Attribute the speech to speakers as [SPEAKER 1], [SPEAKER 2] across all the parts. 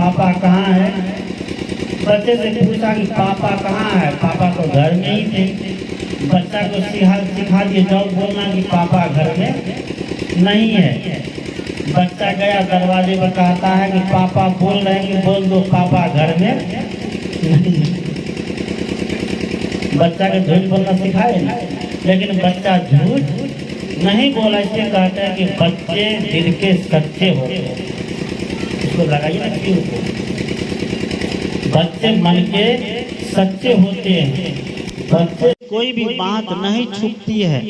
[SPEAKER 1] पापा कहाँ है। बच्चे से पूछा कि पापा कहाँ है, पापा तो घर में ही थे। बच्चा को सिखा दिए जाओ बोलना कि पापा घर में नहीं है। बच्चा गया दरवाजे पर कहता है कि पापा बोल रहे हैं कि बोल दो पापा घर में नहीं है। बच्चा के झूठ बोलना सिखाए ना, लेकिन बच्चा झूठ नहीं बोला। इसलिए कहते हैं कि बच्चे दिल के सच्चे होते हैं। इसको लगाइए ना क्यों को, बच्चे मन के सच्चे होते हैं। बच्चे कोई भी बात नहीं छुपती है।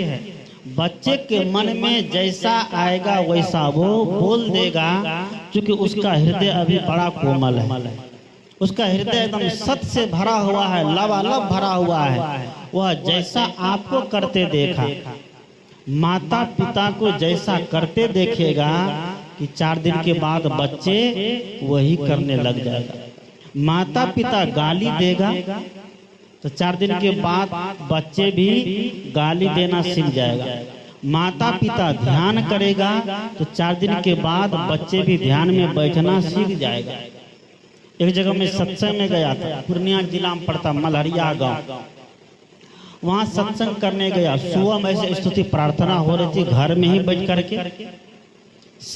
[SPEAKER 1] बच्चे के मन में जैसा आएगा वैसा वो बोल देगा, क्योंकि उसका हृदय अभी बड़ा कोमल है। उसका हृदय एकदम सत्य से भरा हुआ है, लबालब भरा हुआ है। वह जैसा आपको करते देखा, माता पिता को जैसा करते देखेगा कि 4 दिन के बाद बच्चे वही करने लग जाएगा। माता पिता गाली देगा तो 4 दिन के बाद बच्चे भी गाली देना सीख जाएगा। माता पिता ध्यान करेगा तो 4 दिन के बाद बच्चे भी ध्यान में बैठना सीख जाएगा। एक जगह मैं सत्संग में गया था, पूर्णिया जिला में पड़ता मलहरिया गांव। वहाँ सत्संग करने गया। सुबह में से स्तुति प्रार्थना हो रही थी, घर में ही बैठ करके।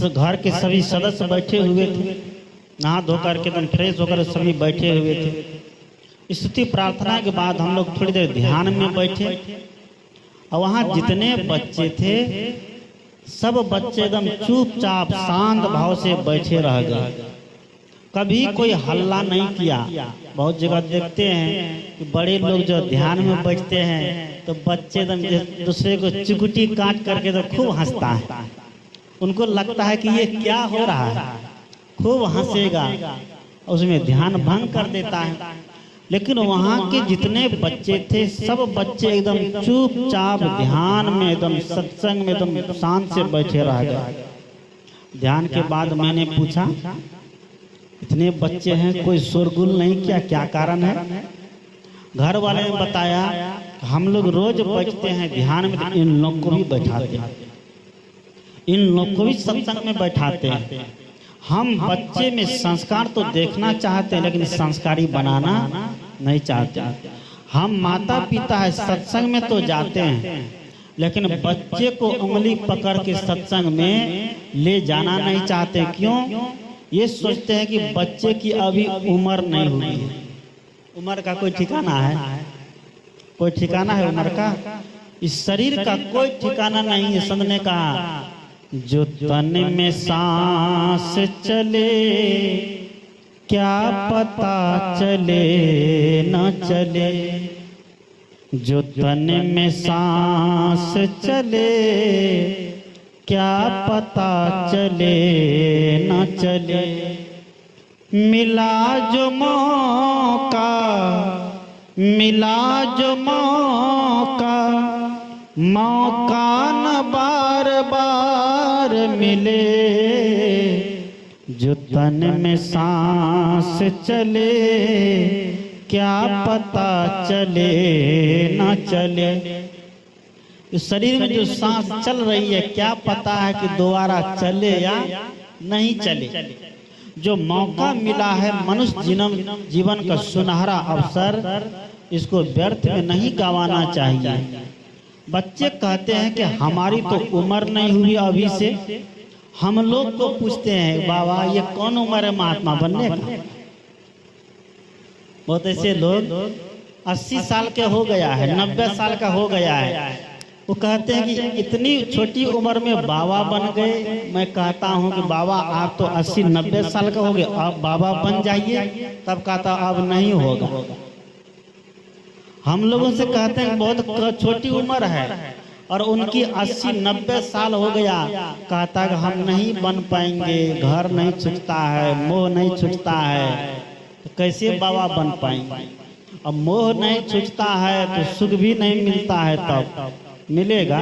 [SPEAKER 1] घर के सभी सदस्य बैठे हुए थे, नहा धो करके एकदम फ्रेश होकर सभी बैठे हुए थे। स्तुति प्रार्थना के बाद हम लोग थोड़ी देर ध्यान में बैठे, और वहाँ जितने बच्चे थे सब बच्चे एकदम चुपचाप शांत भाव से बैठे रह गए। कभी कोई हल्ला नहीं किया। बहुत जगह देखते हैं कि बड़े लोग जो ध्यान में बैठते हैं तो बच्चे एकदम दूसरे को चिकुटी काट करके तो खूब हंसता है। उनको लगता है कि ये क्या हो रहा है, खूब हंसेगा, उसमें ध्यान भंग कर देता है। लेकिन वहाँ के जितने बच्चे थे सब बच्चे एकदम चुपचाप ध्यान में, एकदम सत्संग में एकदम शांत से बैठे रह गए। ध्यान के बाद मैंने पूछा, इतने बच्चे हैं कोई शोरगुल नहीं किया, क्या कारण है? घर वाले ने बताया हम लोग रोज बैठते हैं ध्यान में, इन लोग को भी बैठाते हैं, इन लोग को भी सत्संग में बैठाते हैं। हम बच्चे में संस्कार तो देखना चाहते हैं लेकिन संस्कारी बनाना नहीं चाहते। हम माता पिता है सत्संग में तो जाते हैं लेकिन बच्चे को उंगली पकड़ के सत्संग में ले जाना नहीं चाहते। क्यों? ये सोचते हैं कि बच्चे की अभी उम्र नहीं हुई है। उम्र का कोई ठिकाना है? कोई ठिकाना है उम्र का? इस शरीर का कोई ठिकाना नहीं है। संत ने कहा जो तन में सांस चले क्या पता चले न चले, जो तन में सांस चले क्या पता चले न चले। मिला जो मौका, मिला जो मौका, मौका न बार बार मिले। जो तन में सांस चले क्या पता चले न चले। इस शरीर में जो सांस चल रही है क्या पता है कि दोबारा चले या नहीं चले। जो मौका मिला है मनुष्य जीवन का सुनहरा अवसर, इसको व्यर्थ में नहीं गंवाना चाहिए। बच्चे कहते हैं कि हमारी तो उम्र नहीं हुई अभी से। हम लोग को पूछते हैं बाबा ये कौन उम्र है महात्मा बनने का? बहुत ऐसे लोग 80 साल के हो गया है, 90 साल का हो गया है, वो कहते हैं कि इतनी छोटी उम्र में बाबा बन गए। मैं कहता हूँ कि बाबा आप तो 80-90 साल का हो गए, आप बाबा बन जाइए। तब कहता अब नहीं होगा। हम लोगों से कहते हैं बहुत छोटी उम्र है और उनकी 80-90 साल हो गया, कहता कि हम नहीं बन पाएंगे, घर नहीं छूटता है, मोह नहीं छूटता है, तो कैसे बाबा बन पाएंगे? अब मोह नहीं छूटता है तो सुख भी नहीं मिलता है। तब मिलेगा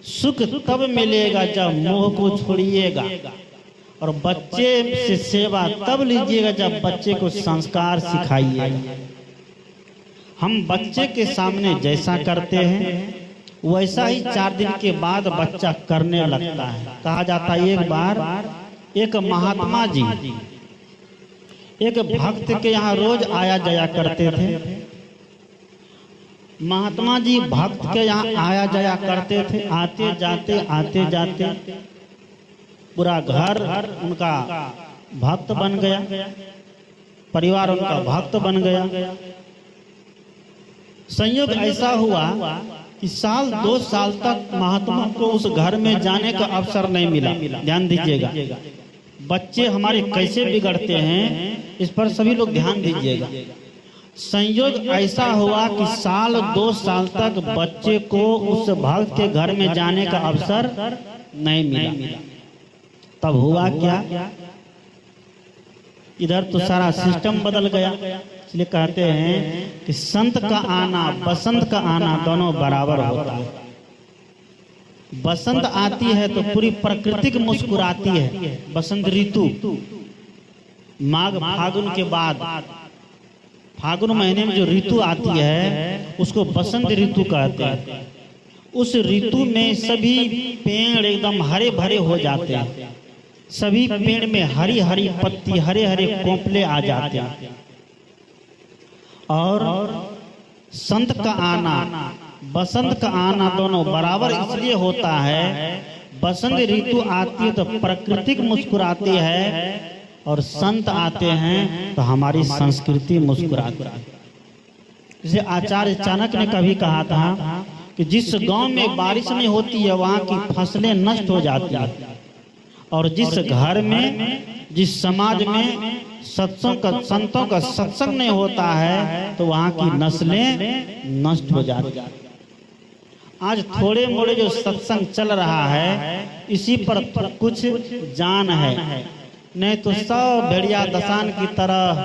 [SPEAKER 1] सुख, तब मिलेगा जब मोह को छोड़िएगा। और बच्चे से सेवा तब लीजिएगा जब बच्चे को संस्कार सिखाइएगा। हम बच्चे के सामने जैसा करते हैं वैसा ही 4 दिन के बाद बच्चा करने लगता है। कहा जाता है एक बार एक महात्मा जी एक भक्त के यहाँ रोज आया जाया करते थे। महात्मा जी भक्त के यहाँ आया जाया करते थे, आते जाते पूरा घर उनका भक्त बन गया, परिवार उनका भक्त बन गया। संयोग ऐसा हुआ कि साल 2 साल तक महात्मा को उस घर में जाने का अवसर नहीं मिला। ध्यान दीजिएगा, बच्चे हमारे कैसे बिगड़ते हैं इस पर सभी लोग ध्यान दीजिएगा। संयोग ऐसा हुआ कि साल 2 साल तक बच्चे को उस भक्त के घर में जाने का अवसर नहीं मिला। तब हुआ क्या, इधर तो सारा सिस्टम बदल गया। इसलिए कहते हैं कि संत का आना बसंत का आना दोनों बराबर होता है। बसंत आती है तो पूरी प्रकृति मुस्कुराती है। बसंत ऋतु माघ फागुन के बाद फागुन महीने में जो ऋतु आती है उसको बसंत ऋतु कहते हैं। उस ऋतु में सभी पेड़ एकदम हरे भरे हो जाते हैं, सभी पेड़ में हरी हरी पत्ती, हरे हरे कोंपले आ जाते हैं। और संत का आना बसंत का आना दोनों बराबर इसलिए होता है, बसंत ऋतु आती है तो प्रकृति मुस्कुराती है और संत आते हैं तो हमारी संस्कृति मुस्कुराती है। जैसे आचार्य चाणक्य ने कभी कहा था कि जिस गांव में बारिश नहीं होती है वहां की फसलें नष्ट हो जाती है, और जिस घर में जिस समाज में संतों का सत्संग नहीं होता है तो वहां की नस्लें नष्ट हो जाती है। आज थोड़े मोड़े जो सत्संग चल रहा है इसी पर कुछ जान है, नहीं तो सब भेड़िया दसान की तरह,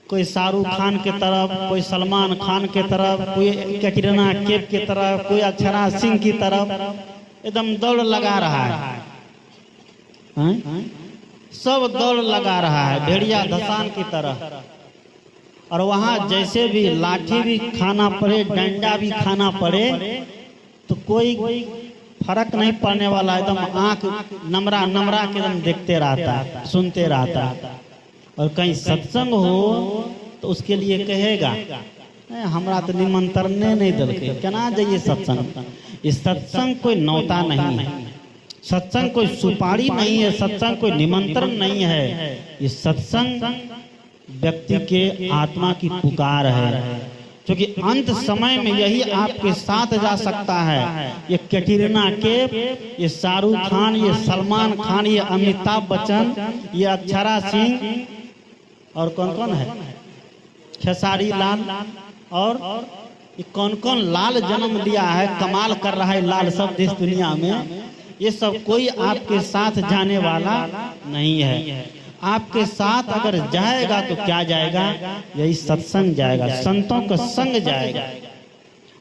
[SPEAKER 1] कोई शाहरुख खान की तरफ, कोई सलमान खान की तरफ, कोई कैटरीना कैफ की तरफ, कोई अक्षरा सिंह की तरफ एकदम दौड़ लगा रहा है। सब दौड़ लगा रहा है भेड़िया धसान की तरह। और वहां जैसे भी लाठी भी खाना पड़े, डंडा भी खाना पड़े तो कोई फर्क नहीं पड़ने वाला, एकदम आंख नमरा नमरा के एकदम देखते रहता है, सुनते रहता है। और कहीं सत्संग हो तो उसके लिए कहेगा हमरा तो निमंत्रण नहीं दिलके, केना जाइए सत्संग। इस सत्संग कोई नौता नहीं है, सत्संग कोई सुपारी नहीं है, सत्संग कोई निमंत्रण नहीं है। ये सत्संग व्यक्ति के आत्मा की पुकार है, क्योंकि अंत समय में यही आपके साथ जा सकता है। ये कैटरीना कैफ, ये शाहरुख खान, ये सलमान खान, ये अमिताभ बच्चन, ये अक्षरा सिंह और कौन कौन है, खेसारी लाल, और ये कौन कौन लाल जन्म लिया है, कमाल कर रहा है लाल सब देश दुनिया में। ये सब कोई आपके साथ जाने वाला नहीं है। आपके साथ अगर जाएगा तो क्या जाएगा, यही सत्संग जाएगा, संतों का संग जाएगा।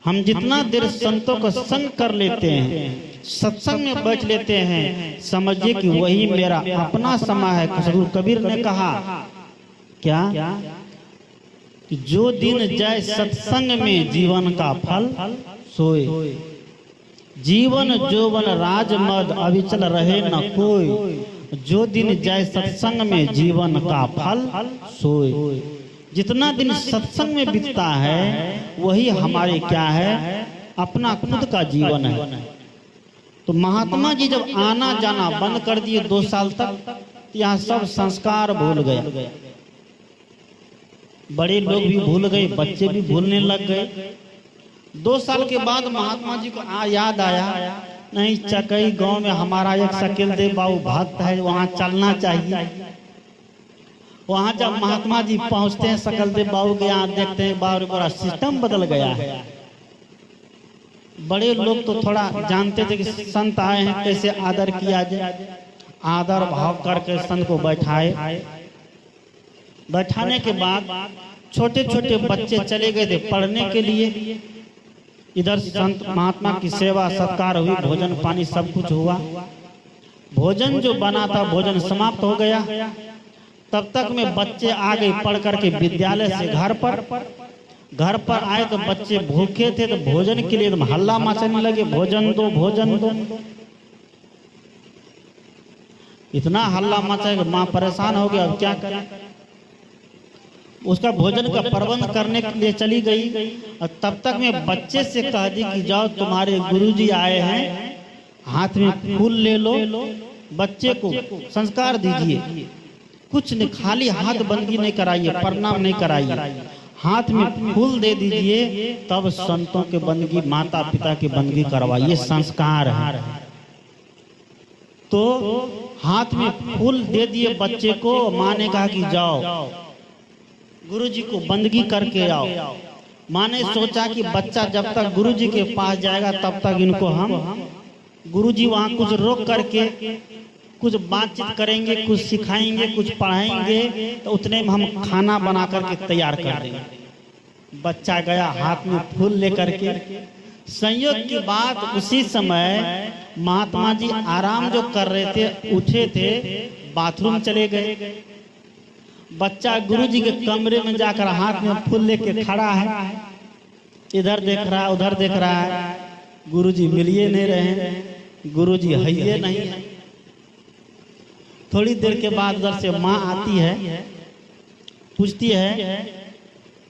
[SPEAKER 1] हम जितना देर संतों का संग कर लेते हैं, सत्संग में बैठ लेते हैं, समझिए कि वही मेरा अपना समय है। हजूर कबीर ने कहा क्या कि जो दिन जाए सत्संग में जीवन का फल सोए, जीवन जोवन राजमद अविचल रहे न कोई, जो दिन जाए सत्संग में जीवन का फल सोए। जितना दिन सत्संग में बीतता है वही हमारे क्या है, अपना खुद का जीवन है। तो महात्मा जी जब आना जाना बंद कर दिए 2 साल तक, यहाँ सब संस्कार भूल गए, बड़े लोग भी भूल गए, बच्चे भी भूलने लग गए। 2 साल के बाद महात्मा जी को याद आया, नहीं चकई गांव में हमारा एक शकील देव बाबू भक्त है, वहां चलना चाहिए। वहां जब महात्मा जी पहुंचते हैं शकील देव बाबू के यहाँ, देखते हैं बाबू पूरा सिस्टम बदल गया है। बड़े लोग तो थोड़ा जानते थे कि संत आए हैं कैसे आदर किया जाए, आदर भाव करके संत को बैठाए। बैठाने के बाद छोटे छोटे बच्चे चले गए थे पढ़ने के लिए। इधर संत महात्मा की सेवा सत्कार हुई, भोजन पानी सब कुछ हुआ। भोजन जो बना था भोजन समाप्त हो गया। तब तक में बच्चे आ गए पढ़ करके विद्यालय से घर पर आए तो बच्चे भूखे थे, तो भोजन के लिए हल्ला मचाने लगे, भोजन दो भोजन दो। इतना हल्ला मचा कि माँ परेशान हो गया, अब क्या करें। उसका भोजन का प्रबंध करने के लिए चली गई और तब तक मैं बच्चे से कह दी कि जाओ तुम्हारे गुरुजी आए हैं, हाथ में फूल ले लो, बच्चे को संस्कार दीजिए। कुछ नहीं, खाली हाथ बंदगी नहीं कराइए, प्रणाम नहीं कराइए, हाथ में फूल दे दीजिए, तब संतों के बंदगी, माता पिता की बंदगी करवाइए, संस्कार है। तो हाथ में फूल दे दिए बच्चे को, माँ ने कहा कि जाओ गुरुजी को बंदगी करके आओ। माँ ने सोचा कि बच्चा जब तक गुरुजी के पास जाएगा तब तक इनको हम गुरुजी वहाँ कुछ रोक करके कुछ बातचीत करेंगे, कुछ सिखाएंगे, कुछ पढ़ाएंगे, तो उतने में हम खाना बना करके तैयार कर देंगे। बच्चा गया हाथ में फूल लेकर के। संयोग की बात, उसी समय महात्मा जी आराम जो कर रहे थे, उठे थे, बाथरूम चले गए। बच्चा गुरुजी के कमरे में जाकर हाथ में फूल लेके खड़ा है, इधर देख रहा है, उधर देख रहा है, गुरुजी मिलिए नहीं रहे, गुरुजी है ये नहीं है। थोड़ी देर के बाद उधर से माँ आती है, पूछती है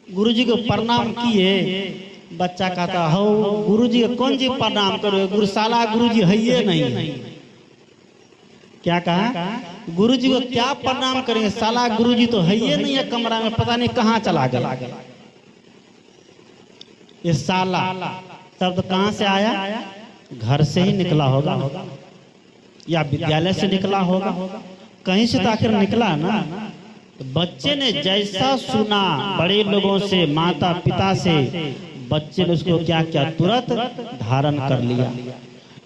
[SPEAKER 1] गुरुजी को प्रणाम किए? बच्चा कहता हो गुरुजी को कौन जी प्रणाम करो, गुरुशाला गुरुजी है ये नहीं। क्या कहा? गुरुजी को क्या प्रणाम करेंगे, साला गुरुजी तो है ये नहीं है, कमरा में पता नहीं कहाँ चला गया। ये साला शब्द कहाँ से आया? घर से ही निकला होगा या विद्यालय से निकला होगा, कहीं से तो आखिर निकला ना। तो बच्चे ने जैसा सुना बड़े लोगों से, माता पिता से, बच्चे ने उसको क्या क्या तुरंत धारण कर लिया।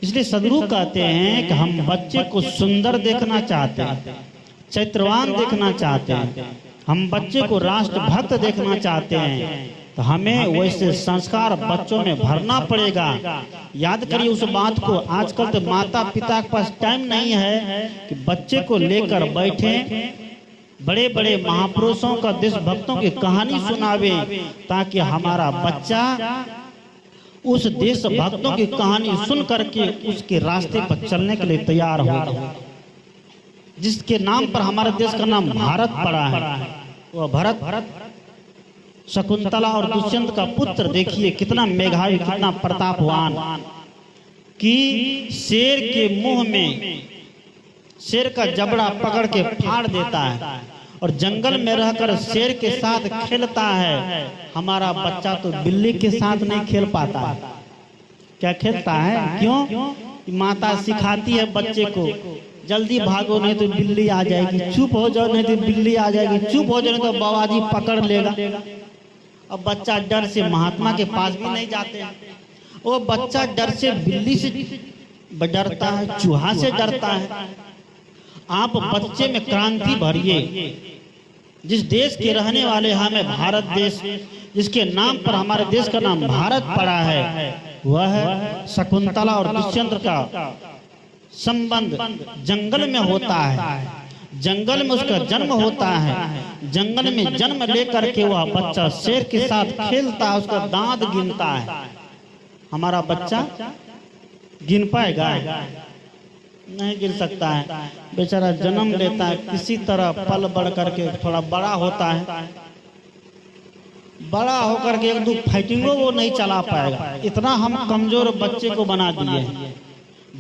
[SPEAKER 1] इसलिए सदगुरु कहते हैं कि हम बच्चे को सुंदर देखना चाहते हैं, चैत्रवान देखना चाहते हैं, हम बच्चे को राष्ट्रभक्त देखना चाहते हैं, तो हमें वैसे संस्कार बच्चों में भरना पड़ेगा। याद करिए उस बात को। आजकल तो माता पिता के पास टाइम नहीं है कि बच्चे को लेकर बैठे, बड़े बड़े महापुरुषों का, देशभक्तों की कहानी सुनावे, ताकि हमारा बच्चा उस देशभक्तों की कहानी सुन करके उसके रास्ते पर चलने के लिए तैयार हो, जिसके नाम पर हमारे देश का नाम भारत पड़ा है। वह भरत शकुंतला और दुष्यंत का पुत्र, देखिए कितना मेघावी, कितना प्रतापवान, कि शेर के मुंह में शेर का जबड़ा पकड़ के फाड़ देता है और जंगल में रहकर शेर के साथ खेलता है। हमारा बच्चा तो बिल्ली के साथ नहीं खेल पाता है। क्या खेलता है? क्यों? माता सिखाती है बच्चे को, जल्दी भागो नहीं तो बिल्ली आ जाएगी, चुप हो जाओ नहीं तो बिल्ली आ जाएगी, चुप हो जाओ नहीं तो बाबाजी पकड़ लेगा। अब बच्चा डर से महात्मा के पास भी नहीं जाते। वो बच्चा डर से बिल्ली से डरता है, चूहा से डरता है। आप बच्चे में क्रांति भरिए। जिस देश के रहने वाले हमें भारत देश, जिसके नाम पर हमारे देश का नाम भारत पड़ा है, वह शकुंतला और दुष्यंत का संबंध जंगल में होता है। जंगल में उसका जन्म होता है। जंगल में जन्म लेकर के वह बच्चा शेर के साथ खेलता है, उसका दांत गिनता है। हमारा बच्चा गिन पाएगा? नहीं गिन सकता है। बेचारा जन्म लेता है, किसी तरह पल बढ़ करके थोड़ा बड़ा होता है, बड़ा होकर के एक दो फाइटिंगों वो नहीं चला पाएगा। इतना हम कमजोर बच्चे को बना दिए।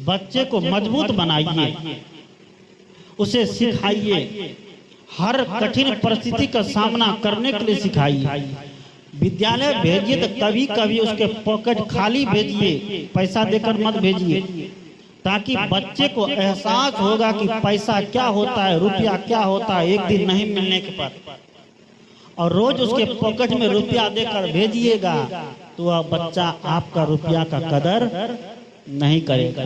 [SPEAKER 1] बच्चे को मजबूत बनाइए, उसे सिखाइए, हर कठिन परिस्थिति का सामना करने के लिए सिखाइए। विद्यालय भेजिए तो कभी कभी उसके पॉकेट खाली भेजिए, पैसा देकर मत भेजिए, ताकि बच्चे को एहसास होगा कि पैसा क्या होता है, रुपया क्या होता है एक दिन नहीं मिलने के बाद। और रोज उसके पॉकेट में रुपया देकर भेजिएगा तो वह बच्चा आपका रुपया का कदर नहीं करेगा।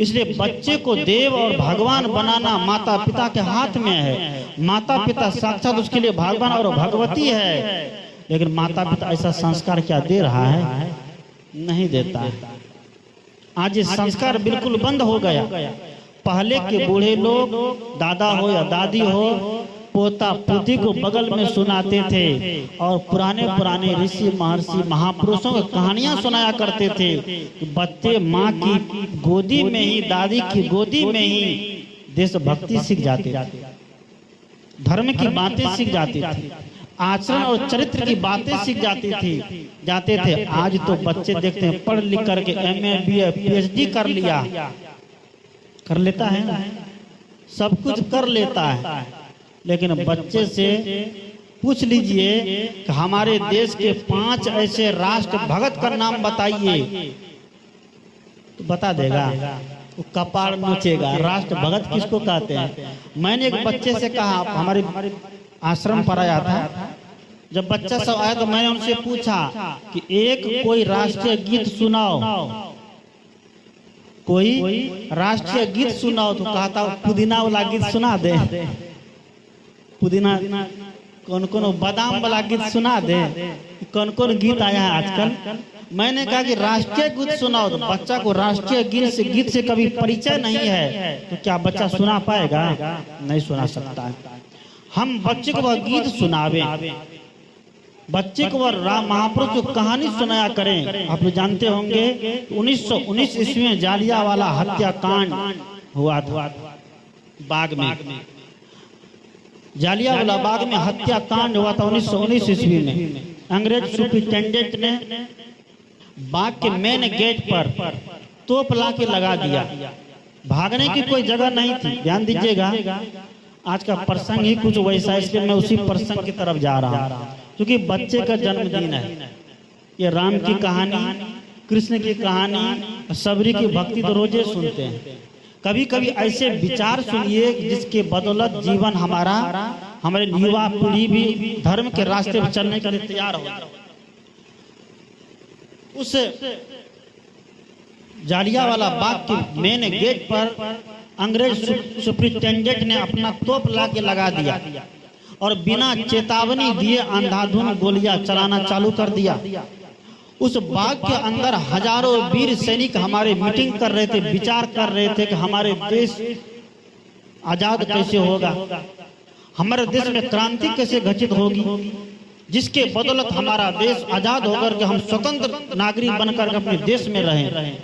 [SPEAKER 1] इसलिए बच्चे को देव और भगवान बनाना माता पिता के हाथ में है। माता पिता साक्षात उसके लिए भगवान और भगवती है, लेकिन माता पिता ऐसा संस्कार क्या दे रहा है? नहीं देता है। आज ये संस्कार बिल्कुल बंद हो गया। पहले के बूढ़े लोग, दादा हो या दादी हो, पोता पोती को बगल में सुनाते थे और पुराने पुराने ऋषि महर्षि महापुरुषों की कहानियां सुनाया करते थे। बच्चे माँ की गोदी में ही, दादी की गोदी में ही देशभक्ति सीख जाते थे, धर्म की बातें सीख जाते थे। आचरण और चरित्र की बातें सीख जाते थे। आज तो बच्चे देखते हैं पढ़ लिख करके MA BA PhD कर लेता है, सब कुछ कर लेता है, लेकिन बच्चे से पूछ लीजिए कि हमारे देश के 5 ऐसे राष्ट्र भगत का नाम बताइए, तो बता देगा, वो कपाड़ नोचेगा। राष्ट्र भगत किसको कहते हैं? मैंने एक बच्चे से कहा, हमारे आश्रम पर आया था, जब बच्चा सब आया तो मैंने उनसे पूछा कि कोई राष्ट्रीय गीत सुनाओ, कोई राष्ट्रीय गीत सुनाओ। तो कहा था पुदीना वाला गीत सुना दे, पुदीना कौन बादाम वाला गीत सुना दे, कौन गीत आया है आजकल। मैंने कहा कि राष्ट्रीय गीत सुनाओ, तो बच्चा को राष्ट्रीय गीत से कभी परिचय नहीं है, तो क्या बच्चा सुना पाएगा? नहीं सुना सकता है। हम बच्चे को वह गीत सुनावे, बच्चे को वह राम महापुरुष को कहानी सुनाया करें। आप लोग जानते होंगे 1919 ईस्वी में जालियांवाला हत्याकांड हुआ था बाग में, जालियांवाला बाग में हत्याकांड हुआ था 1919 ईस्वी में। अंग्रेज सुपरिटेंडेंट ने बाग के मेन गेट पर तोप ला के लगा दिया, भागने की कोई जगह नहीं थी। ध्यान दीजिएगा, आज का प्रसंग ही कुछ वैसा, इसलिए मैं उसी प्रसंग की तरफ जा रहा हूँ, क्योंकि बच्चे का जन्मदिन है। ये राम की कहानी, कृष्ण की कहानी, सबरी की भक्ति तो रोजे सुनते हैं। कभी कभी ऐसे विचार सुनिए जिसके बदौलत जीवन हमारे युवा पीढ़ी भी धर्म के रास्ते पर चलने के लिए तैयार हो। उस जालियांवाला बाग के मेन गेट पर अंग्रेज सुपरिटेंडेंट ने अपना तोप ला के लगा दिया और बिना चेतावनी दिए अंधाधुंध गोलियां चलाना चालू कर दिया। उस बाग के अंदर हजारों वीर सैनिक हमारे मीटिंग कर रहे थे, विचार कर रहे थे कि हमारे देश आजाद कैसे होगा, हमारे देश में क्रांति कैसे घटित होगी, जिसके बदौलत हमारा देश आजाद होकर के हम स्वतंत्र नागरिक बनकर अपने देश में रहें।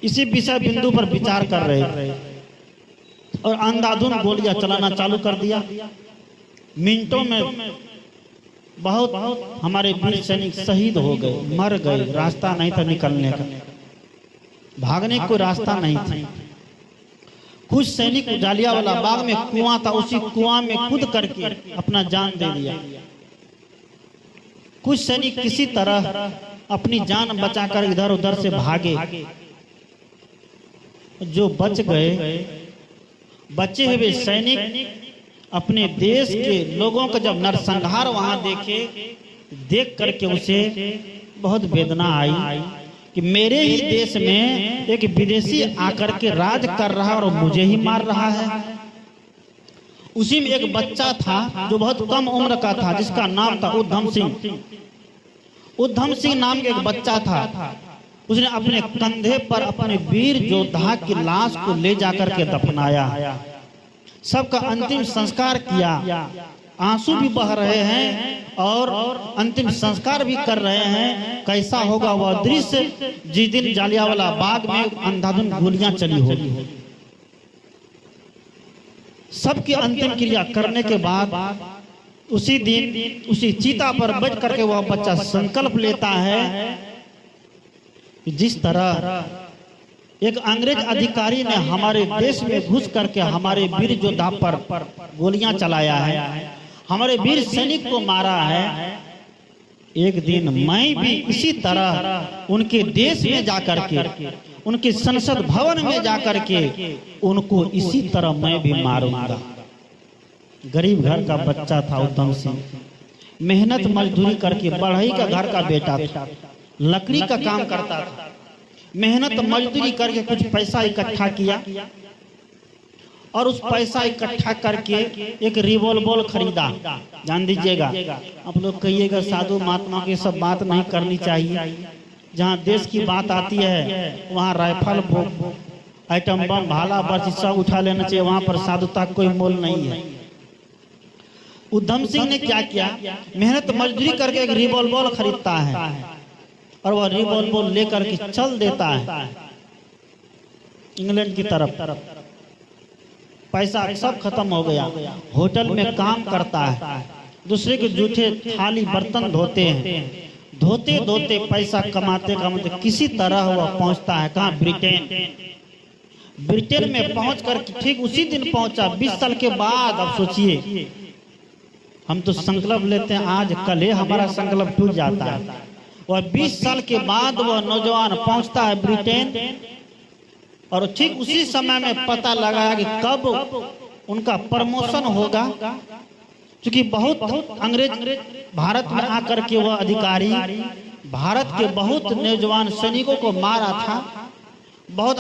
[SPEAKER 1] इसी विषय बिंदु पर विचार कर रहे थे और अंधाधुंध गोलियां चलाना चालू कर दिया। मिनटों में बहुत हमारे वीर सैनिक शहीद हो गए, मर गए। रास्ता नहीं था निकलने का, भागने का कोई रास्ता नहीं था। कुछ सैनिक जालियांवाला बाग में कुआं था, उसी कुआं में कूद करके अपना जान दे दिया। कुछ सैनिक किसी तरह अपनी जान बचाकर इधर उधर से भागे। जो बच गए, बचे हुए सैनिक अपने देश के लोगों का जब नरसंहार वहां देख करके उसे बहुत वेदना आई कि मेरे ही देश में एक विदेशी आकर के राज कर रहा है और मुझे ही मार रहा है। उसी में एक बच्चा था जो बहुत कम उम्र का था, जिसका नाम था उद्धम सिंह। उद्धम सिंह नाम का एक बच्चा था। उसने अपने कंधे पर अपने वीर योद्धा की लाश को ले जाकर के दफनाया, सबका अंतिम संस्कार किया। आंसू भी बह रहे हैं और अंतिम संस्कार भी कर रहे हैं। कैसा होगा वह दृश्य जिस दिन जालियांवाला बाग में अंधाधुंध गोलियां चली होगी। सबकी अंतिम क्रिया करने के बाद उसी दिन उसी चीता पर बैठ करके वह बच्चा संकल्प लेता है कि जिस तरह एक अंग्रेज अधिकारी ने हमारे देश में घुस करके हमारे वीर योद्धा पर गोलियां चलाया है, हमारे वीर सैनिक को मारा है, एक दिन मैं भी इसी तरह उनके देश में जाकर के, उनके संसद भवन में जाकर के उनको इसी तरह मैं भी मारूंगा। गरीब घर का बच्चा था उद्धम सिंह, मेहनत मजदूरी करके, बढ़ई का घर का बेटा था, लकड़ी का काम करता था, मेहनत मजदूरी करके कुछ पैसा इकट्ठा किया और उस पैसा इकट्ठा करके एक रिवॉल्वर खरीदा। जान दीजिएगा, आप लोग कहिएगा साधु महात्मा की सब बात नहीं करनी चाहिए। जहाँ देश की बात आती है वहाँ राइफल, आइटम बम, भाला बर्ची सब उठा लेना चाहिए, वहाँ पर साधुता कोई मोल नहीं है। उद्धम सिंह ने क्या किया, मेहनत मजदूरी करके एक रिवॉल्वर खरीदता है और वह रिवॉल्वर लेकर के चल देता है इंग्लैंड की तरफ। पैसा सब खत्म हो गया, होटल में काम करता है, दूसरे के जूठे थाली बर्तन धोते हैं। धोते धोते पैसा कमाते कमाते किसी तरह वह पहुंचता है कहाँ? ब्रिटेन। ब्रिटेन में पहुंचकर ठीक उसी दिन पहुंचा, 20 साल के बाद। अब सोचिए, हम तो संकल्प लेते हैं आज कल ही हमारा संकल्प टूट जाता है। और 20 साल के बाद वह नौजवान पहुंचता है ब्रिटेन, और ठीक उसी समय में पता लगाया कि कब उनका प्रमोशन होगा। क्योंकि बहुत अंग्रेज भारत में आकर के वह अधिकारी भारत के बहुत नौजवान सैनिकों को मारा था, बहुत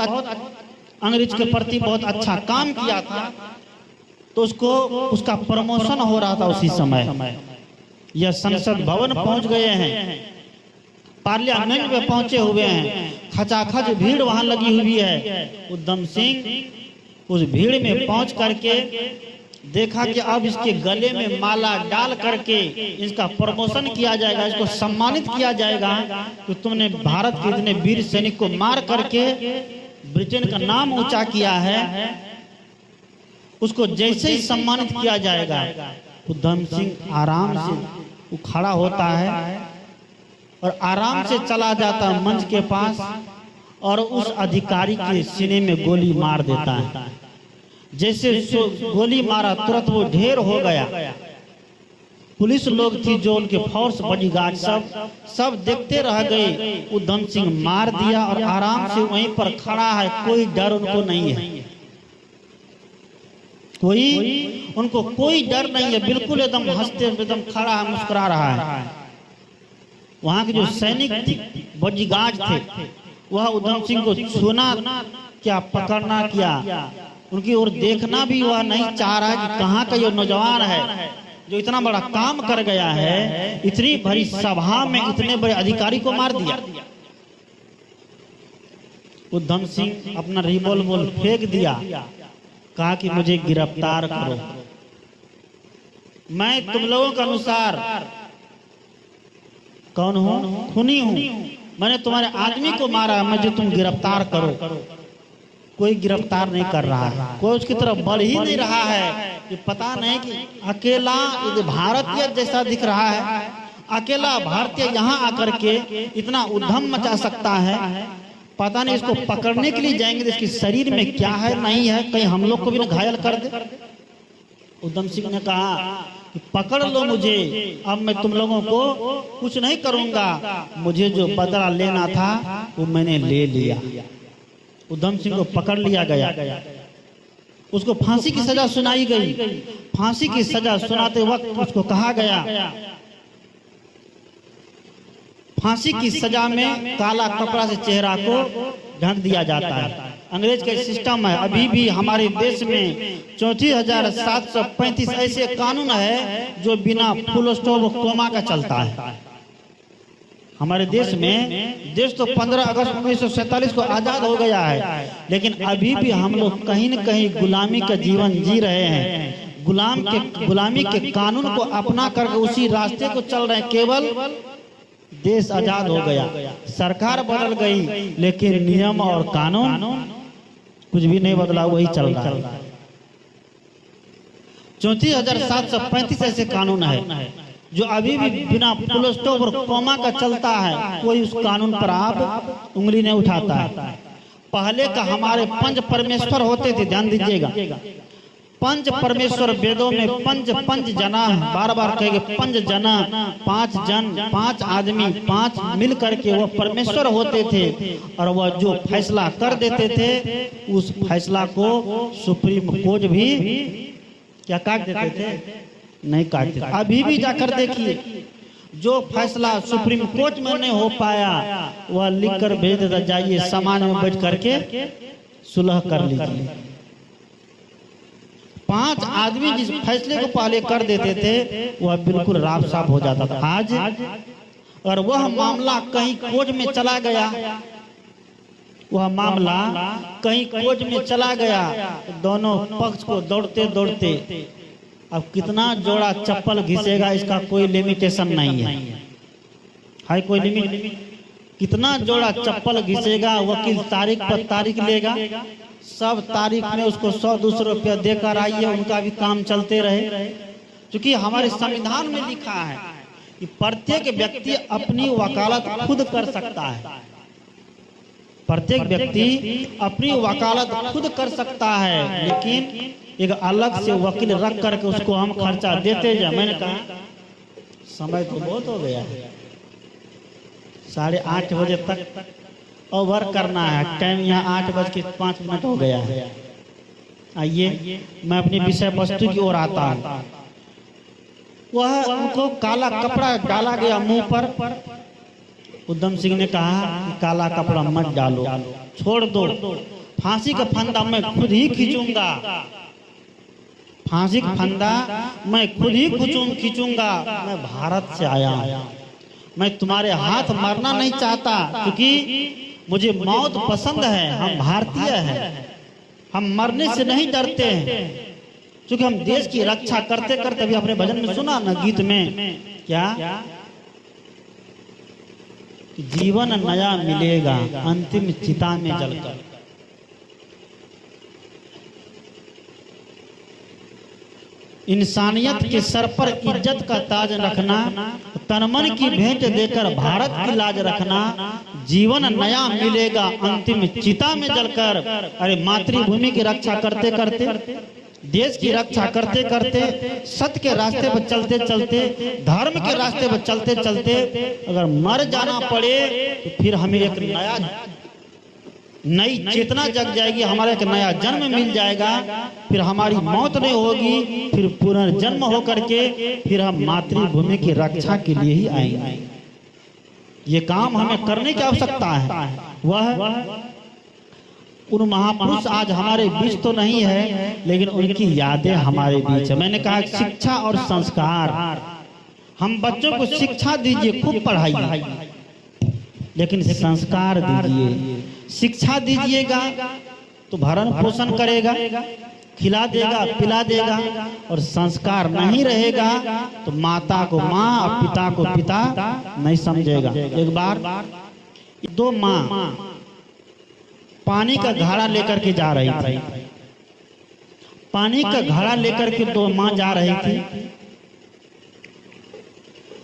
[SPEAKER 1] अंग्रेज के प्रति बहुत अच्छा काम किया था, तो उसका प्रमोशन हो रहा था उसी समय। यह संसद भवन पहुंच गए हैं, पार्लियामेंट में पहुंचे हुए हैं, खचाखच भीड़ वहां लगी हुई है। उधम सिंह उस भीड़ में पहुंच करके देखा कि अब इसके गले में माला डाल करके इसका प्रमोशन किया जाएगा, इसको सम्मानित किया जाएगा कि तुमने भारत के इतने वीर सैनिक को मार करके ब्रिटेन का नाम ऊंचा किया है। उसको जैसे ही सम्मानित किया जाएगा, उधम सिंह आराम से खड़ा होता है और आराम से चला जाता है मंच के पास, और उस अधिकारी के सीने में गोली मार देता है। जैसे गोली मारा तुरंत वो ढेर हो गया। पुलिस लोग थी जो उनके फोर्स बॉडीगार्ड सब देखते रह गए। उधम सिंह मार दिया और आराम से वहीं पर खड़ा है, कोई डर उनको नहीं है, कोई डर नहीं है, बिल्कुल एकदम हंसते एकदम खड़ा है, मुस्कुरा रहा है। वहां के जो सैनिक बॉडीगार्ड थे वह उधम सिंह को छूना क्या, पकड़ना क्या, उनकी ओर देखना भी वह नहीं चाह रहा है कि कहाँ का ये नौजवान है जो इतना बड़ा काम कर गया है, इतनी बड़ी सभा में इतने बड़े अधिकारी को मार दिया। उधम सिंह अपना रिवॉल्वर फेंक दिया, कहा कि मुझे गिरफ्तार करो, मैं तुम लोगों के अनुसार कौन हूँ? खूनी हूँ, मैंने तुम्हारे आदमी को मारा, मुझे तुम गिरफ्तार करो। कोई गिरफ्तार नहीं कर रहा है, कोई उसकी तरफ बढ़ ही नहीं रहा है। कि पता नहीं कि अकेला भारतीय जैसा दिख रहा है, अकेला भारतीय यहाँ आकर के इतना उद्यम मचा सकता है। पता नहीं इसको पकड़ने के लिए जाएंगे तो इसके शरीर में क्या है नहीं है, कहीं हम लोग को भी घायल कर दे। उधम सिंह ने कहा कि पकड़ लो मुझे, अब मैं तुम लोगों को कुछ नहीं करूंगा, मुझे जो बदला लेना था वो मैंने ले लिया। उधम सिंह को पकड़ लिया गया, उसको फांसी की सजा सुनाई गई। फांसी की सजा सुनाते वक्त उसको कहा गया, फांसी की सजा में काला कपड़ा से चेहरा को ढक दिया जाता है। अंग्रेज का सिस्टम है, अभी भी हमारे देश में 34,735 ऐसे कानून है जो बिना फुल स्टॉप कोमा का चलता है। हमारे देश में, देश तो 15 अगस्त 1947 को आजाद हो गया है, लेकिन अभी भी हम लोग कहीं न कहीं गुलामी का जीवन जी रहे हैं। गुलामी के कानून को अपना करके उसी रास्ते को चल रहे हैं। केवल देश आजाद हो गया, सरकार बदल गई, लेकिन नियम और कानून कुछ भी नहीं बदला, वही चल रहा है। 34,735 ऐसे कानून है जो अभी भी बिना फुल स्टॉप और कॉमा का चलता है, कोई उस कानून पर आप उंगली नहीं उठाता है। पहले का हमारे पंच परमेश्वर होते थे, ध्यान दीजिएगा, पंच परमेश्वर वेदों में पंच जना, बार बार कहेंगे पंच जना, 5 जन, 5 आदमी, 5 मिल करके वह परमेश्वर होते थे, और वह जो फैसला कर देते थे उस फैसला को सुप्रीम कोर्ट भी क्या काट देते थे? नहीं काटते। अभी भी जाकर देखिए, जो फैसला सुप्रीम कोर्ट में नहीं हो पाया वह लिख कर भेज देता, जाइए सामान में बैठ करके सुलह कर लीजिए। 5 आदमी जिस फैसले को पहले कर देते थे वह बिल्कुल राफ साफ हो जाता था। आज और वह मामला कहीं कोर्ट में चला गया, वह मामला कहीं कोर्ट में चला गया, दोनों पक्ष को दौड़ते दौड़ते अब कितना जोड़ा चप्पल घिसेगा इसका कोई लिमिटेशन नहीं है कोई लिमिट। कितना जोड़ा चप्पल घिसेगा, वकील तारीख पर तारीख लेगा, सब तारीख में उसको 100-200 रुपया देकर आइए, उनका भी काम चलते रहे। क्योंकि हमारे संविधान में लिखा है कि प्रत्येक व्यक्ति अपनी वकालत खुद कर सकता है। प्रत्येक व्यक्ति अपनी वकालत खुद कर सकता है, लेकिन एक अलग से वकील रख करके उसको हम खर्चा देते जाए। मैंने कहा समय तो बहुत हो गया है, 8:30 बजे तक ओवर करना है। टाइम यहाँ 8:05 हो गया है। आइए मैं अपनी विषय वस्तु की ओर आता हूँ। वह उनको काला कपड़ा डाला गया मुंह पर। उधम सिंह ने कहा कि काला कपड़ा मत डालो, छोड़ दो, फांसी का फंदा मैं खुद ही खींचूंगा, फांसी का फंदा मैं खुद ही खींचूंगा। मैं भारत से आया हूं, मैं तुम्हारे हाथ मरना नहीं चाहता, क्योंकि मुझे मौत पसंद है। हम भारतीय हैं, हम मरने से नहीं डरते हैं, क्योंकि हम देश की रक्षा करते करते अभी अपने भजन में सुना ना, गीत में क्या जीवन नया मिलेगा अंतिम चिता में जलकर। इंसानियत के सर पर इज्जत का ताज रखना, तनमन की भेंट देकर भारत की लाज रखना, जीवन नया मिलेगा अंतिम चिता में जलकर। अरे मातृभूमि की रक्षा करते करते, देश की रक्षा करते करते, सत्य के रास्ते पर चलते चलते, धर्म के रास्ते पर चलते चलते अगर मर जाना पड़े तो फिर हमें एक नई चेतना जग जाएगी, हमारा एक नया जन्म मिल जाएगा, फिर हमारी मौत नहीं होगी, फिर पुनर्जन्म होकर के फिर हम मातृभूमि की रक्षा के लिए ही आएंगे। ये काम हमें करने की आवश्यकता है। वह उन महापुरुष आज हमारे बीच तो नहीं है, लेकिन उनकी यादें हमारे बीच है। मैंने कहा शिक्षा और संस्कार, हम बच्चों को शिक्षा दीजिए, खूब पढ़ाइए, लेकिन संस्कार दीजिए। शिक्षा दीजिएगा तो भरण पोषण करेगा, खिला देगा, पिला देगा, और संस्कार नहीं रहेगा तो माता को माँ और पिता को पिता नहीं समझेगा। एक बार 2 माँ पानी का घड़ा लेकर के जा रही थी। पानी का घड़ा लेकर के 2 माँ जा रही थी।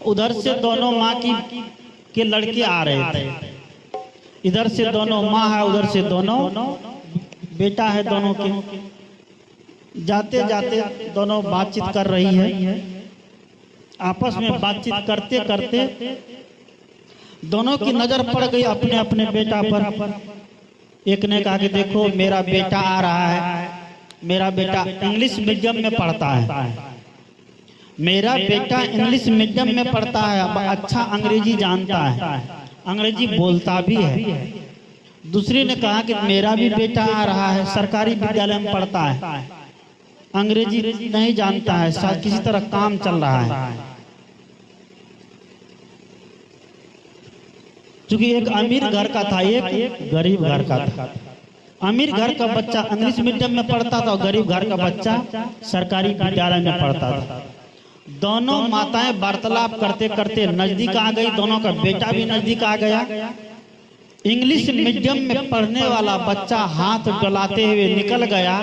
[SPEAKER 1] उधर से दोनों माँ के लड़के आ रहे थे। इधर से दोनों माँ है, उधर से दोनों बेटा है। दोनों के जाते जाते दोनों बातचीत कर रही है। आपस में बातचीत करते करते दोनों की नजर पड़ गई अपने अपने बेटा पर। एक ने कहा कि देखो मेरा बेटा आ रहा है, मेरा बेटा इंग्लिश मीडियम में पढ़ता है, मेरा बेटा इंग्लिश मीडियम में पढ़ता है, अच्छा अंग्रेजी जानता है, अंग्रेजी बोलता भी है। दूसरी ने कहा कि मेरा भी बेटा आ रहा है, सरकारी विद्यालय में पढ़ता है, अंग्रेजी नहीं जानता है, शायद किसी तरह काम चल रहा है। क्योंकि एक अमीर घर का था, एक गरीब घर का था। अमीर घर का बच्चा इंग्लिश मीडियम में पढ़ता था और गरीब घर का बच्चा सरकारी विद्यालय में पढ़ता था। दोनों माताएं वार्तालाप करते करते नजदीक आ गई, दोनों का बेटा भी नजदीक आ गया। इंग्लिश मीडियम में पढ़ने वाला बच्चा हाथ डोलाते हुए निकल गया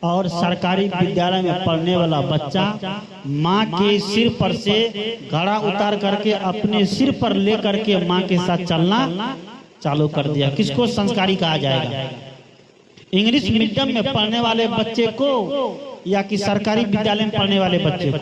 [SPEAKER 1] और सरकारी विद्यालय में पढ़ने वाला बच्चा माँ के सिर पर से घड़ा उतार करके अपने सिर पर ले करके माँ के साथ चलना चालू कर दिया। किसको संस्कारी कहा जाएगा? इंग्लिश मीडियम में पढ़ने वाले बच्चे को या कि सरकारी विद्यालय में पढ़ने वाले बच्चे को?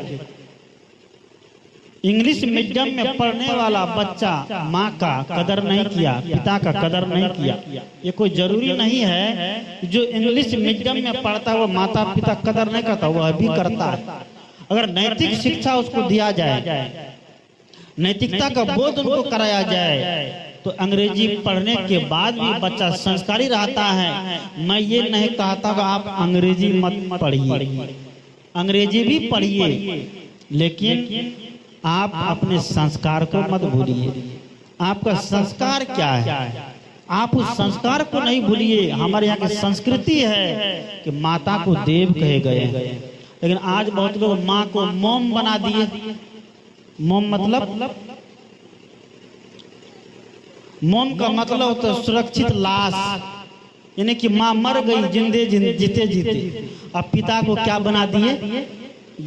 [SPEAKER 1] इंग्लिश मीडियम में पढ़ने वाला बच्चा माँ का कदर नहीं किया, पिता का कदर नहीं किया। ये कोई जरूरी नहीं है जो इंग्लिश मीडियम में पढ़ता है वो माता पिता कदर नहीं करता, वह भी करता है। अगर नैतिक शिक्षा उसको दिया जाए, नैतिकता का बोध उनको कराया जाए, तो अंग्रेजी पढ़ने के बाद भी बच्चा संस्कारी रहता है। मैं ये नहीं कहता कि आप अंग्रेजी मत पढ़िए, अंग्रेजी भी पढ़िए, लेकिन आप अपने संस्कार को मत भूलिए। आपका संस्कार क्या है, आप उस संस्कार को नहीं भूलिए। हमारे यहाँ की संस्कृति है कि माता को देव कहे गए, लेकिन आज बहुत लोग माँ को मोम बना दिए। मोम मतलब, मोम का मतलब होता है सुरक्षित लाश, यानी कि माँ मर गई जिंदे जीते जीते। अब पिता को क्या बना दिए?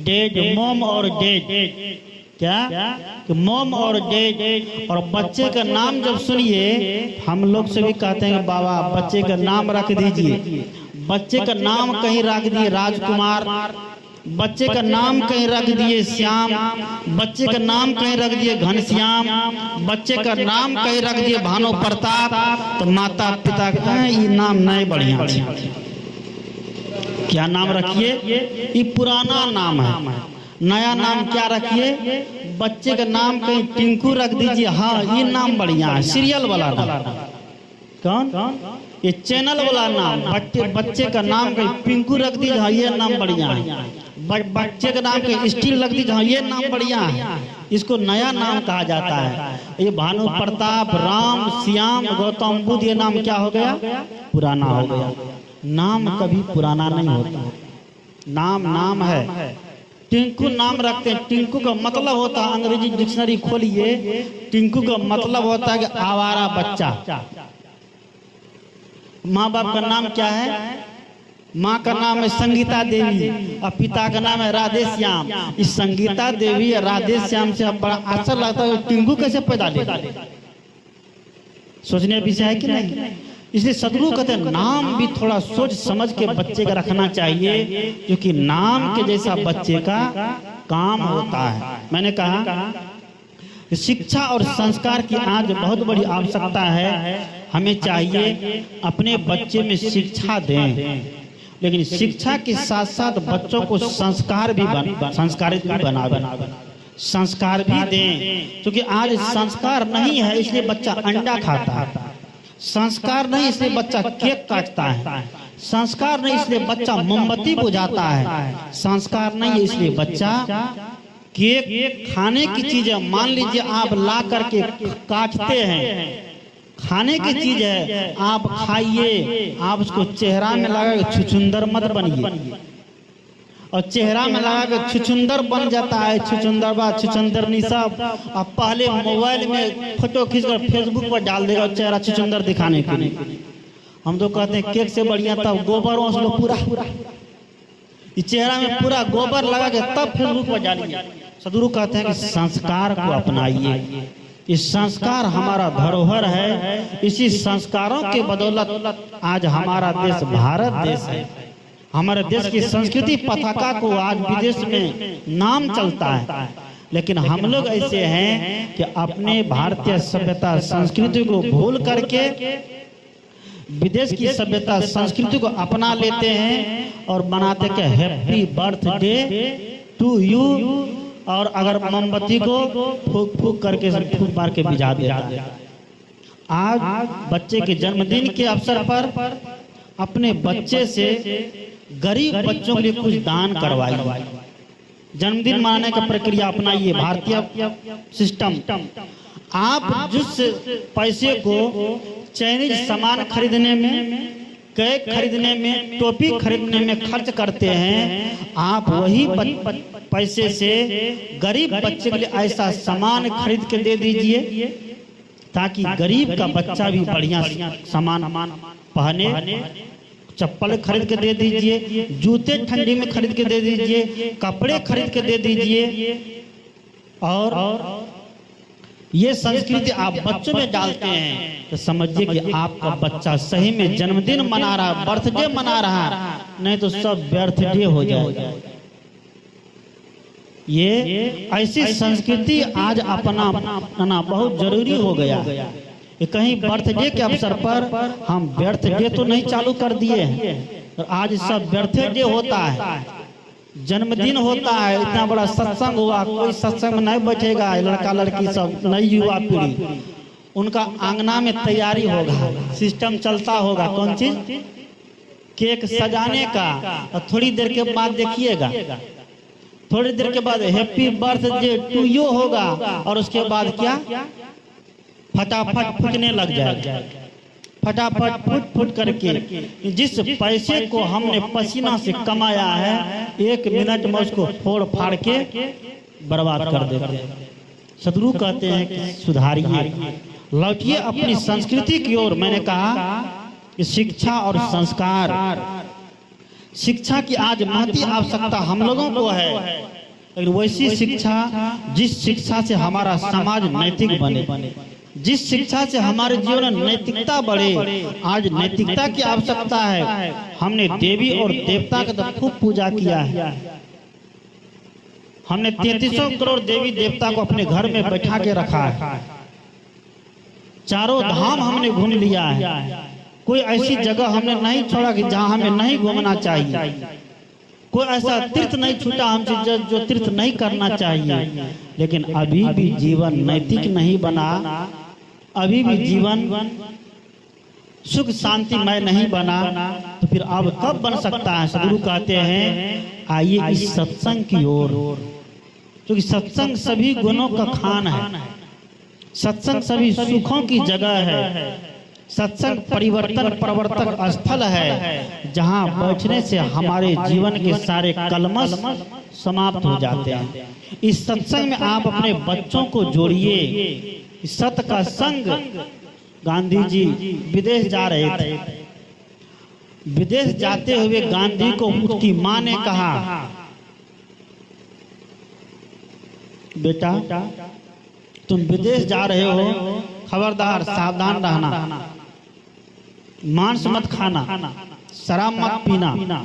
[SPEAKER 1] डेड, मोम और डेड, क्या कि मोम और डेड। और बच्चे का नाम जब सुनिए, हम लोग से भी कहते हैं बाबा बच्चे का नाम रख दीजिए। बच्चे का नाम कहीं रख दिए राजकुमार, बच्चे का नाम कहीं रख दिए श्याम, बच्चे का नाम कहीं रख दिए घनश्याम, बच्चे का नाम कहीं रख दिए भानु प्रताप। तो माता पिता का ये नाम नहीं बढ़िया, क्या नाम रखिए? ये पुराना नाम है, नया नाम क्या रखिए? बच्चे का नाम कहीं टिंकू रख दीजिए, हाँ ये नाम बढ़िया है, सीरियल वाला नाम। कौन? ये चैनल वाला नाम। बच्चे का नाम कहीं पिंकू रख दीजिए, हाँ ये नाम बढ़िया है। बच्चे का नाम कहीं स्टील रख दीजिए, हाँ ये नाम बढ़िया है। इसको नया नाम कहा जाता है। ये भानु प्रताप, राम, श्याम, गौतम बुद्ध, ये नाम क्या हो गया? पुराना हो गया। नाम कभी पुराना नहीं होता, नाम नाम है। टिंकू नाम रखते हैं, टिंकू का मतलब होता है, अंग्रेजी डिक्शनरी खोलिए, टिंकू का मतलब होता है कि आवारा बच्चा। माँ बाप का नाम क्या है? माँ का नाम है संगीता देवी और पिता का नाम है राधे श्याम। इस संगीता देवी और राधे श्याम से बड़ा अच्छा लगता है, टिंकू कैसे पैदा ले? सोचने विषय है कि नहीं? इसलिए सदगुरु कहते हैं नाम भी थोड़ा सोच समझ के बच्चे का रखना चाहिए, क्योंकि नाम के जैसा बच्चे का काम होता है। मैंने कहा शिक्षा और संस्कार की आज बहुत बड़ी आवश्यकता है। हमें चाहिए अपने बच्चे में शिक्षा दें, लेकिन शिक्षा के साथ साथ बच्चों को संस्कार भी संस्कारित भी बनावे, संस्कार भी दें। क्योंकि आज संस्कार नहीं है इसलिए बच्चा अंडा खाता है, संस्कार नहीं इसलिए बच्चा केक काटता है, संस्कार नहीं इसलिए बच्चा मोमबत्ती बुझाता है, संस्कार नहीं इसलिए बच्चा केक खाने की चीज है, मान लीजिए आप ला करके काटते हैं, खाने की चीज है, आप खाइए, आप उसको चेहरा में लगा के छुछुंदर मत बनिए। और चेहरा में लगा के छुछुंदर बन जाता है, छुछुंदर बाद छुछुंदर नहीं सब। अब पहले मोबाइल में फोटो खींचकर फेसबुक पर डाल देगा चेहरा छुछुंदर दिखाने के लिए। हम तो कहते हैं केक से बढ़िया था गोबर उसको पूरा चेहरा में पूरा गोबर लगा के तब फेसबुक पर डालिए। सदगुरु कहते हैं कि संस्कार को अपनाइए, इस संस्कार हमारा धरोहर है। इसी संस्कारों के बदौलत आज हमारा देश भारत देश है। हमारे देश की संस्कृति पताका को आज विदेश में नाम चलता है, लेकिन हम लोग ऐसे हैं कि अपने भारतीय सभ्यता संस्कृति को भूल करके विदेश की सभ्यता संस्कृति को अपना लेते हैं और बनाते के हैप्पी बर्थडे टू यू। और अगर मोमबत्ती को फूक फूक करके फूक मार के बुझा देता है। आज बच्चे के जन्मदिन के अवसर पर अपने बच्चे से गरीब बच्चों के लिए कुछ दान करवाइए। जन्मदिन मनाने का प्रक्रिया अपनाइए, भारतीय सिस्टम। आप जिस पैसे को चाइनीज सामान खरीदने में, केक खरीदने में, टोपी खरीदने में खर्च करते हैं, आप वही पैसे से गरीब बच्चे के लिए ऐसा सामान खरीद के दे दीजिए ताकि गरीब का बच्चा भी बढ़िया सामान पहने। चप्पल खरीद के दे दीजिए, जूते ठंडी में खरीद के दे दीजिए, कपड़े खरीद के दे दीजिए। और ये संस्कृति आप बच्चों में डालते हैं तो समझिए कि आपका बच्चा सही में जन्मदिन मना रहा, बर्थडे मना रहा, नहीं तो सब बर्थडे हो जाएगा। ये ऐसी संस्कृति आज अपनाना बहुत जरूरी हो गया है। कहीं बर्थडे के अवसर पर हम बर्थडे तो नहीं चालू कर दिए हैं, आज सब बर्थडे होता है, जन्मदिन होता है। इतना बड़ा सत्संग हुआ, कोई सत्संग में नहीं बैठेगा, लड़का लड़की सब नई युवा पीढ़ी, उनका आंगना में तैयारी होगा, सिस्टम चलता होगा। कौन चीज? केक सजाने का। और थोड़ी देर के बाद देखिएगा, थोड़ी देर के बाद हैप्पी बर्थडे टू यू होगा, और उसके बाद क्या? फटाफट फूटने लग जाएगा। फटाफट फुट फुट करके जिस पैसे को हमने पसीना से कमाया है, 1 मिनट में उसको फोड़ फाड़ के बर्बाद कर देते हैं। सदगुरु कहते हैं कि सुधारिए, लौटिए अपनी संस्कृति की ओर। मैंने कहा कि शिक्षा और संस्कार, शिक्षा की आज महती आवश्यकता हम लोगों को है, लेकिन वैसी शिक्षा जिस शिक्षा से हमारा समाज नैतिक बने, जिस शिक्षा से हमारे जीवन में नैतिकता बढ़े। आज नैतिकता की आवश्यकता है। हमने देवी और देवता का तो खूब पूजा किया है। हमने 3300 करोड़ देवी देवता को अपने घर में बैठा के रखा है। चारों धाम हमने घूम लिया है। कोई ऐसी जगह हमने नहीं छोड़ा कि जहां हमें नहीं घूमना चाहिए। कोई ऐसा तीर्थ नहीं छूटा हमसे जो तीर्थ नहीं करना चाहिए। लेकिन अभी भी जीवन नैतिक नहीं बना, अभी भी जीवन सुख शांतिमय नहीं बना, तो फिर अब कब बन सकता है? सदगुरु कहते हैं आइए इस सत्संग की ओर, क्योंकि सत्संग सभी गुणों का खान है, सत्संग सभी सुखों की जगह है, सत्संग परिवर्तन प्रवर्तक स्थल है, जहां बैठने से हमारे जीवन के सारे कलमश समाप्त हो जाते हैं। इस सत्संग में आप अपने बच्चों को जोड़िए। सत का संग, गांधी जी विदेश जा रहे थे। विदेश जाते हुए गांधी को उसकी मां ने कहा, बेटा तुम विदेश जा रहे हो, खबरदार सावधान रहना, मांस मत खाना, शराब मत पीना,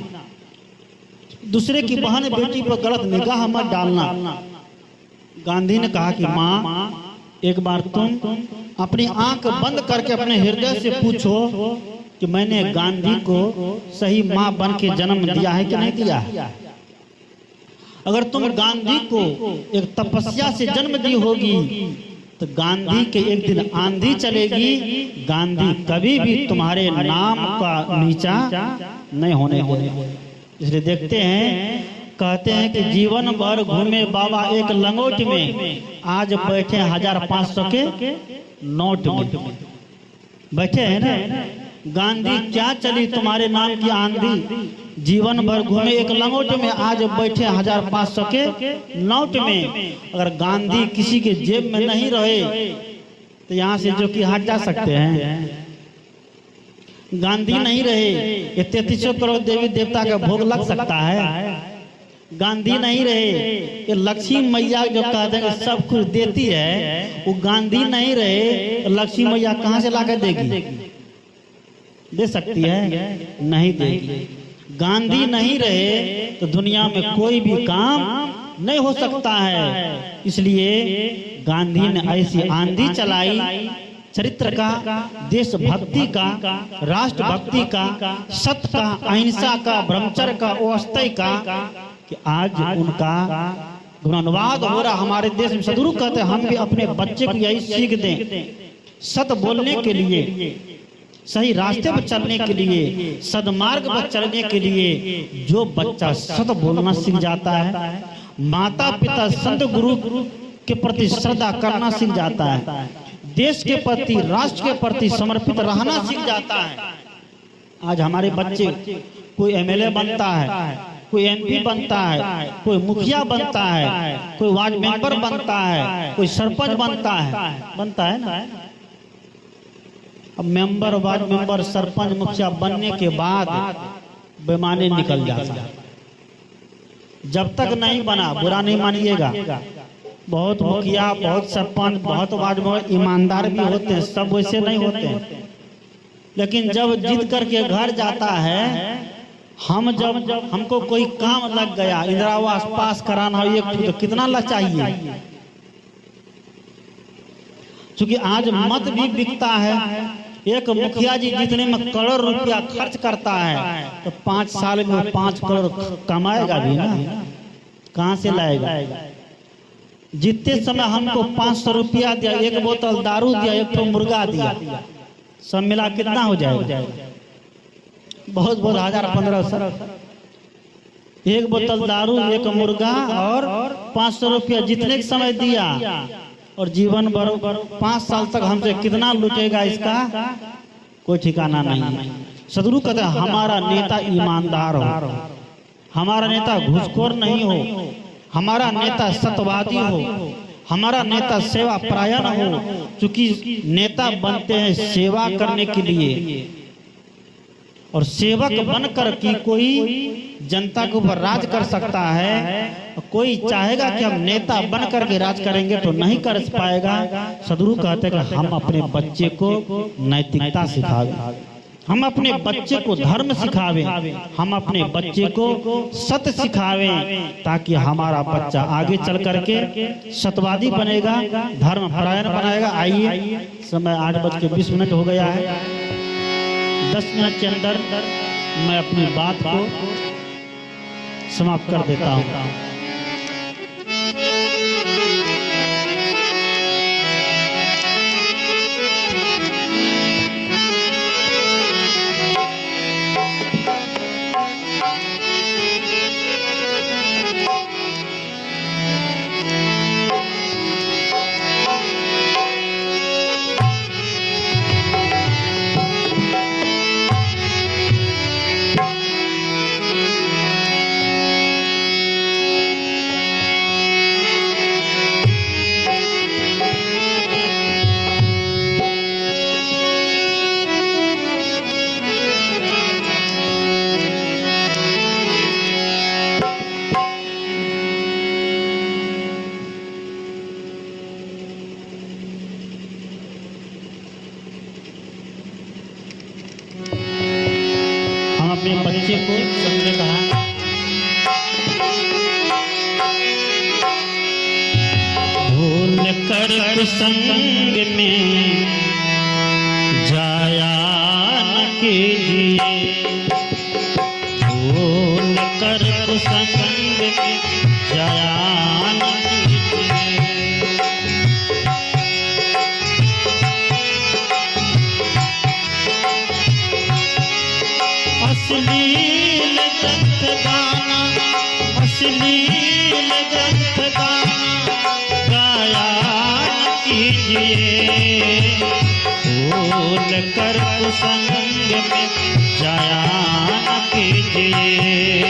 [SPEAKER 1] दूसरे की बहन बेटी पर गलत निगाह मत डालना। गांधी ने कहा कि मां, एक बार तुम अपनी आंख बंद करके अपने हृदय से पूछो कि मैंने गांधी को सही मां बन के जन्म दिया है कि नहीं दिया है। अगर तुम गांधी को एक तपस्या से जन्म दी होगी तो गांधी के एक दिन आंधी चलेगी, गांधी कभी भी तुम्हारे नाम का नीचा नहीं होने देगा। इसलिए देखते हैं, कहते हैं कि जीवन भर घूमे बाबा एक लंगोट में, आज बैठे 1500 के नोट में बैठे हैं ना। गांधी क्या चली तुम्हारे नाम की आंधी, जीवन भर घूमे एक लंगोट में, आज बैठे 1500 के नोट में। अगर गांधी किसी के जेब में नहीं रहे तो यहाँ से जो कि हट जा सकते हैं। गांधी नहीं रहे ये 3300 करोड़ देवी देवता का भोग लग सकता है। गांधी नहीं रहे ये लक्ष्मी मैया जो कहते हैं सब कुछ देती है, वो गांधी नहीं रहे तो लक्ष्मी मैया कहाँ से लाकर देगी? दे सकती है? नहीं देगी। गांधी नहीं रहे तो दुनिया में कोई भी काम नहीं हो सकता है। इसलिए गांधी ने ऐसी आंधी चलाई, चरित्र का, देशभक्ति का, राष्ट्रभक्ति का, सत्य का, अहिंसा का, ब्रह्मचर्य का, ओस्तय का, कि आज उनका गुणानुवाद हो रहा हमारे देश में। सदगुरु कहते हैं हम भी अपने बच्चे को यही सीख दें, सत्य बोलने के लिए, सही रास्ते पर चलने के लिए, सदमार्ग पर चलने के लिए। जो बच्चा सत्य बोलना सीख जाता है, माता पिता संत गुरु के प्रति श्रद्धा करना सीख जाता है, देश के प्रति, राष्ट्र के प्रति समर्पित रहना सीख जाता है। आज हमारे बच्चे कोई एमएलए बनता है, कोई एमपी बनता है, कोई मुखिया बनता है, कोई वार्ड मेंबर बनता है, कोई सरपंच बनता है ना। अब मेंबर, वार्ड मेंबर, सरपंच, मुखिया बनने के बाद बेईमानी निकल जाता है। जब तक नहीं बना, बुरा नहीं मानिएगा, बहुत मुखिया, बहुत सरपंच, बहुत वार्ड मेंबर ईमानदार भी होते हैं, सब वैसे नहीं होते हैं। लेकिन जब जीत करके घर जाता है, हम जब हमको कोई काम लग गया, इंदिरा आवास पास कराना हो, एक तो कितना लग चाहिए, क्योंकि आज मत भी बिकता है। एक मुखिया जी जितने में करोड़ रुपया खर्च करता है तो 5 साल में 5 करोड़ कमाएगा भी ना, कहाँ से लाएगा? जितने समय हमको 500 रुपया दिया, एक बोतल दारू दिया, एक तो मुर्गा दिया, सब मिला कितना हो जाएगा? बहुत 1000-1500। एक बोतल दारू, एक मुर्गा और 500 रुपया जितने के समय दिया, और जीवन भर 5 साल तक हमसे कितना लुटेगा इसका कोई ठिकाना नहीं है। सदगुरु कहते हैं हमारा नेता ईमानदार हो, हमारा नेता घूसखोर नहीं हो, हमारा नेता सत्यवादी हो, हमारा नेता सेवा परायण हो। क्योंकि नेता बनते हैं सेवा करने के लिए, और सेवक बनकर की कोई जनता के ऊपर राज कर सकता है। कोई चाहेगा कि हम नेता बनकर के राज करेंगे तो नहीं कर पाएगा। सदगुरु कहते हैं कि हम अपने बच्चे को नैतिकता सिखावे, हम अपने बच्चे को धर्म सिखावे, हम अपने बच्चे को सत्य सिखावे, ताकि हमारा बच्चा आगे चल करके सत्यवादी बनेगा, धर्म परायण बनाएगा। आइए, समय 8:20 हो गया है। 10 मिनट के अंदर मैं अपनी बात को समाप्त कर देता हूँ। अपने बच्चे को सबने कहा भूल कर संग में जाया न कीजिए, भूल कर संग में जाया न कीजिए। अश्लील ग्रंथ गाना, अश्लील ग्रंथ गाना गाया न कीजिए, भूल कर संग में जाया न कीजिए।